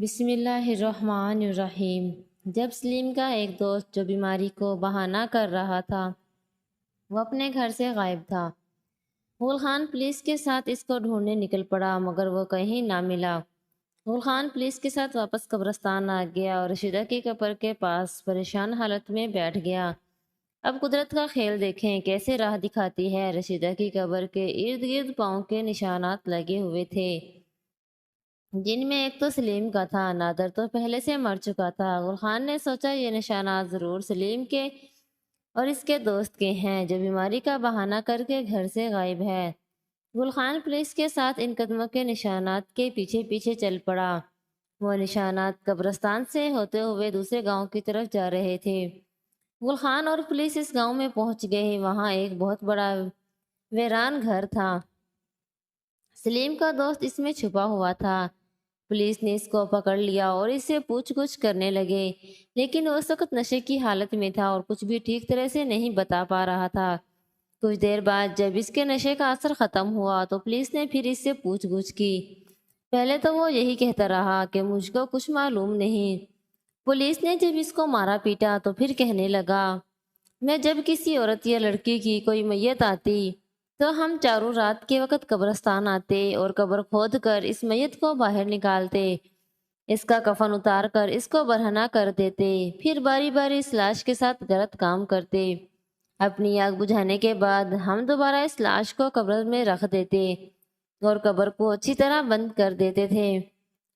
بسم اللہ الرحمن الرحیم۔ جب سلیم کا ایک دوست جو بیماری کو بہانہ کر رہا تھا وہ اپنے گھر سے غائب تھا، غول خان پولیس کے ساتھ اس کو ڈھونڈنے نکل پڑا مگر وہ کہیں نہ ملا۔ غول خان پولیس کے ساتھ واپس قبرستان آ گیا اور رشیدہ کی قبر کے پاس پریشان حالت میں بیٹھ گیا۔ اب قدرت کا کھیل دیکھیں کیسے راہ دکھاتی ہے۔ رشیدہ کی قبر کے ارد گرد پاؤں کے نشانات لگے ہوئے تھے، جن میں ایک تو سلیم کا تھا۔ نادر تو پہلے سے مر چکا تھا۔ غول خان نے سوچا یہ نشانات ضرور سلیم کے اور اس کے دوست کے ہیں جو بیماری کا بہانہ کر کے گھر سے غائب ہے۔ غول خان پولیس کے ساتھ ان قدموں کے نشانات کے پیچھے پیچھے چل پڑا۔ وہ نشانات قبرستان سے ہوتے ہوئے دوسرے گاؤں کی طرف جا رہے تھے۔ غول خان اور پولیس اس گاؤں میں پہنچ گئے۔ وہاں ایک بہت بڑا ویران گھر تھا۔ سلیم کا دوست اس میں چھپا ہوا تھا۔ پولیس نے اس کو پکڑ لیا اور اس سے پوچھ گچھ کرنے لگے، لیکن وہ اس وقت نشے کی حالت میں تھا اور کچھ بھی ٹھیک طرح سے نہیں بتا پا رہا تھا۔ کچھ دیر بعد جب اس کے نشے کا اثر ختم ہوا تو پولیس نے پھر اس سے پوچھ گچھ کی۔ پہلے تو وہ یہی کہتا رہا کہ مجھ کو کچھ معلوم نہیں۔ پولیس نے جب اس کو مارا پیٹا تو پھر کہنے لگا، میں جب کسی عورت یا لڑکی کی کوئی میت آتی تو ہم چاروں رات کے وقت قبرستان آتے اور قبر کھود کر اس میت کو باہر نکالتے، اس کا کفن اتار کر اس کو برہنہ کر دیتے، پھر باری باری اس لاش کے ساتھ غلط کام کرتے۔ اپنی آگ بجھانے کے بعد ہم دوبارہ اس لاش کو قبر میں رکھ دیتے اور قبر کو اچھی طرح بند کر دیتے تھے۔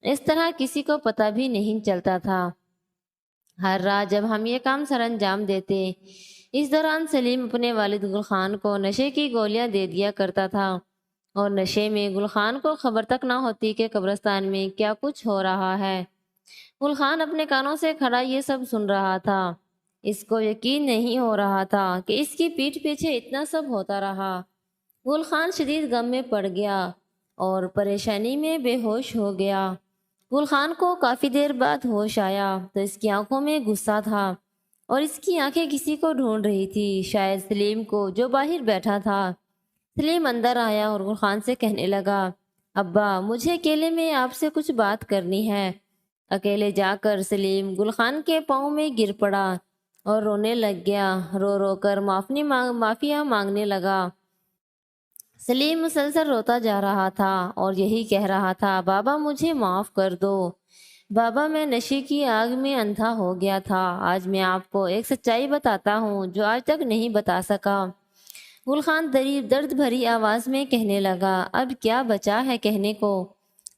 اس طرح کسی کو پتہ بھی نہیں چلتا تھا۔ ہر رات جب ہم یہ کام سر انجام دیتے، اس دوران سلیم اپنے والد گل خان کو نشے کی گولیاں دے دیا کرتا تھا، اور نشے میں گل خان کو خبر تک نہ ہوتی کہ قبرستان میں کیا کچھ ہو رہا ہے۔ گل خان اپنے کانوں سے کھڑا یہ سب سن رہا تھا۔ اس کو یقین نہیں ہو رہا تھا کہ اس کی پیٹھ پیچھے اتنا سب ہوتا رہا۔ گل خان شدید غم میں پڑ گیا اور پریشانی میں بے ہوش ہو گیا۔ گل خان کو کافی دیر بعد ہوش آیا تو اس کی آنکھوں میں غصہ تھا اور اس کی آنکھیں کسی کو ڈھونڈ رہی تھی، شاید سلیم کو جو باہر بیٹھا تھا۔ سلیم اندر آیا اور گل خان سے کہنے لگا، ابا مجھے اکیلے میں آپ سے کچھ بات کرنی ہے۔ اکیلے جا کر سلیم گل خان کے پاؤں میں گر پڑا اور رونے لگ گیا، رو رو کر معافیا مانگنے لگا۔ سلیم مسلسل روتا جا رہا تھا اور یہی کہہ رہا تھا، بابا مجھے معاف کر دو، بابا میں نشے کی آگ میں اندھا ہو گیا تھا، آج میں آپ کو ایک سچائی بتاتا ہوں جو آج تک نہیں بتا سکا۔ گل خان درد بھری آواز میں کہنے لگا، اب کیا بچا ہے کہنے کو؟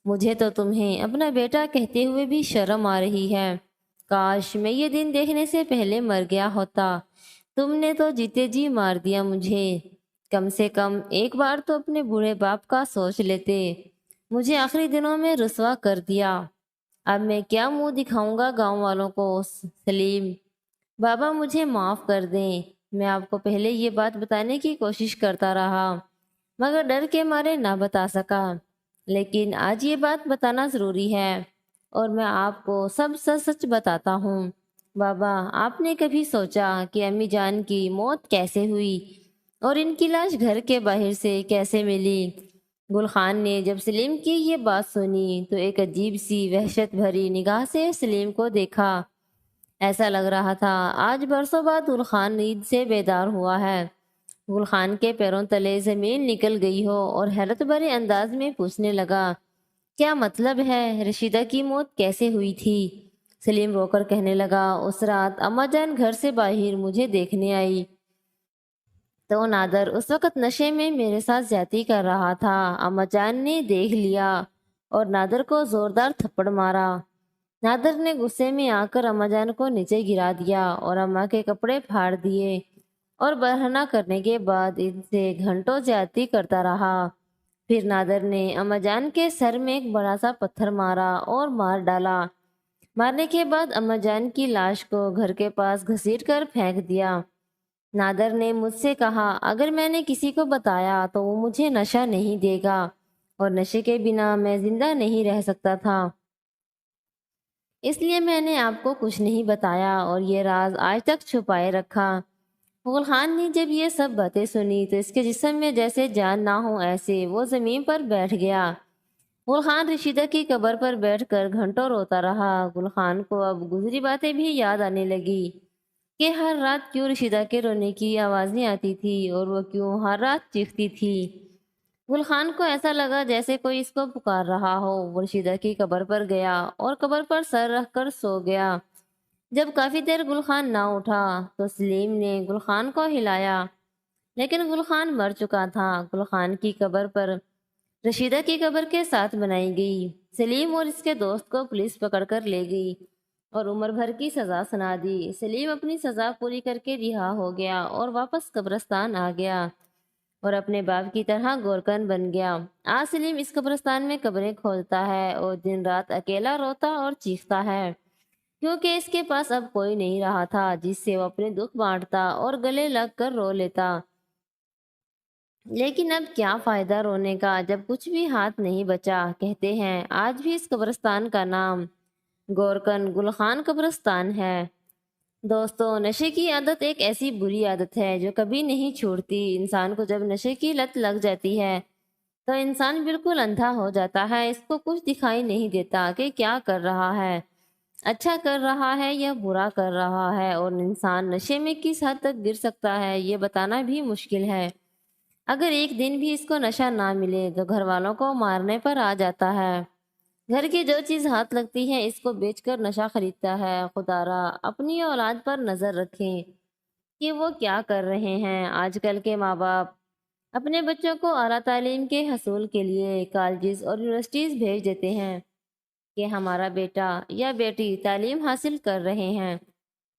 مجھے تو تمہیں اپنا بیٹا کہتے ہوئے بھی شرم آ رہی ہے۔ کاش میں یہ دن دیکھنے سے پہلے مر گیا ہوتا۔ تم نے تو جیتے جی مار دیا مجھے۔ کم سے کم ایک بار تو اپنے بوڑھے باپ کا سوچ لیتے۔ مجھے آخری دنوں میں رسوا کر دیا۔ اب میں کیا منہ دکھاؤں گا گاؤں والوں کو؟ سلیم بابا مجھے معاف کر دیں، میں آپ کو پہلے یہ بات بتانے کی کوشش کرتا رہا مگر ڈر کے مارے نہ بتا سکا، لیکن آج یہ بات بتانا ضروری ہے اور میں آپ کو سب سچ سچ بتاتا ہوں۔ بابا آپ نے کبھی سوچا کہ امی جان کی موت کیسے ہوئی اور ان کی لاش گھر کے باہر سے کیسے ملی؟ گل خان نے جب سلیم کی یہ بات سنی تو ایک عجیب سی وحشت بھری نگاہ سے سلیم کو دیکھا۔ ایسا لگ رہا تھا آج برسوں بعد گل خان نیند سے بیدار ہوا ہے۔ گل خان کے پیروں تلے زمین نکل گئی ہو اور حیرت بھرے انداز میں پوچھنے لگا، کیا مطلب ہے؟ رشیدہ کی موت کیسے ہوئی تھی؟ سلیم رو کر کہنے لگا، اس رات اماں جان گھر سے باہر مجھے دیکھنے آئی تو نادر اس وقت نشے میں میرے ساتھ زیادتی کر رہا تھا۔ اماں جان نے دیکھ لیا اور نادر کو زوردار تھپڑ مارا۔ نادر نے غصے میں آ کر اماں جان کو نیچے گرا دیا اور اماں کے کپڑے پھاڑ دیے اور برہنہ کرنے کے بعد ان سے گھنٹوں زیادتی کرتا رہا۔ پھر نادر نے اماں جان کے سر میں ایک بڑا سا پتھر مارا اور مار ڈالا۔ مارنے کے بعد اماں جان کی لاش کو گھر کے پاس گھسیٹ کر پھینک دیا۔ نادر نے مجھ سے کہا اگر میں نے کسی کو بتایا تو وہ مجھے نشہ نہیں دے گا اور نشے کے بنا میں زندہ نہیں رہ سکتا تھا، اس لیے میں نے آپ کو کچھ نہیں بتایا اور یہ راز آج تک چھپائے رکھا۔ غول خان نے جب یہ سب باتیں سنی تو اس کے جسم میں جیسے جان نہ ہو ایسے وہ زمین پر بیٹھ گیا۔ گل خان رشیدہ کی قبر پر بیٹھ کر گھنٹوں روتا رہا۔ گل خان کو اب گزری باتیں بھی یاد آنے لگی کہ ہر رات کیوں رشیدہ کے رونے کی آوازیں آتی تھی اور وہ کیوں ہر رات چیختی تھی۔ گل خان کو ایسا لگا جیسے کوئی اس کو پکار رہا ہو۔ وہ رشیدہ کی قبر پر گیا اور قبر پر سر رکھ کر سو گیا۔ جب کافی دیر گل خان نہ اٹھا تو سلیم نے گل خان کو ہلایا، لیکن گل خان مر چکا تھا۔ گل خان کی قبر پر رشیدہ کی قبر کے ساتھ بنائی گئی۔ سلیم اور اس کے دوست کو پولیس پکڑ کر لے گئی اور عمر بھر کی سزا سنا دی۔ سلیم اپنی سزا پوری کر کے رہا ہو گیا اور واپس قبرستان آ گیا اور اپنے باپ کی طرح گورکن بن گیا۔ آج سلیم اس قبرستان میں قبریں کھودتا ہے اور دن رات اکیلا روتا اور چیختا ہے، کیونکہ اس کے پاس اب کوئی نہیں رہا تھا جس سے وہ اپنے دکھ بانٹتا اور گلے لگ کر رو لیتا۔ لیکن اب کیا فائدہ رونے کا جب کچھ بھی ہاتھ نہیں بچا۔ کہتے ہیں آج بھی اس قبرستان کا نام گورکن گل خان قبرستان ہے۔ دوستو، نشے کی عادت ایک ایسی بری عادت ہے جو کبھی نہیں چھوڑتی۔ انسان کو جب نشے کی لت لگ جاتی ہے تو انسان بالکل اندھا ہو جاتا ہے۔ اس کو کچھ دکھائی نہیں دیتا کہ کیا کر رہا ہے، اچھا کر رہا ہے یا برا کر رہا ہے، اور انسان نشے میں کس حد تک گر سکتا ہے یہ بتانا بھی مشکل ہے۔ اگر ایک دن بھی اس کو نشہ نہ ملے تو گھر والوں کو مارنے پر آ جاتا ہے۔ گھر کی جو چیز ہاتھ لگتی ہے اس کو بیچ کر نشہ خریدتا ہے۔ خدا را اپنی اولاد پر نظر رکھیں کہ وہ کیا کر رہے ہیں۔ آج کل کے ماں باپ اپنے بچوں کو اعلیٰ تعلیم کے حصول کے لیے کالجز اور یونیورسٹیز بھیج دیتے ہیں کہ ہمارا بیٹا یا بیٹی تعلیم حاصل کر رہے ہیں،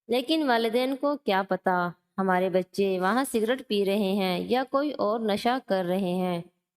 لیکن والدین کو کیا پتہ ہمارے بچے وہاں سگریٹ پی رہے ہیں یا کوئی اور نشہ کر رہے ہیں۔